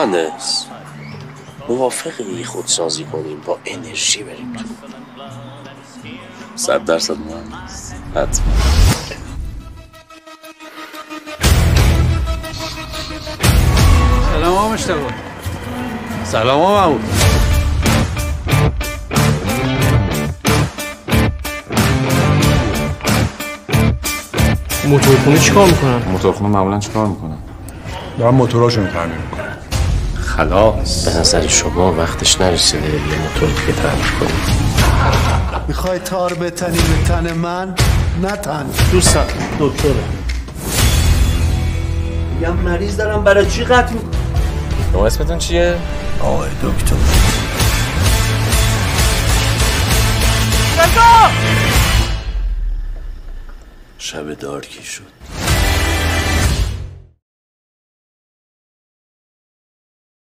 مهندس موافقی خودسازی کنیم با انرژی بریم تو؟ 100% مهندس، حتما. سلام آقا مشتبه. سلام آقا محمود. موتورخونه چیکار میکنن؟ موتورخونه معمولا چیکار میکنن؟ دارن موتوراشون تعمیر میکنن. خلاص به نظر شما وقتش نرسیده یه موتور دیگه تعمیر کنیم؟ میخوای تار بتنی به تن من؟ نتن. دوستم دکتره. میگم مریض دارم، برای چی قطع میکنم؟ شما اسمتون چیه؟ آقای دکتر. شب دارکی شد.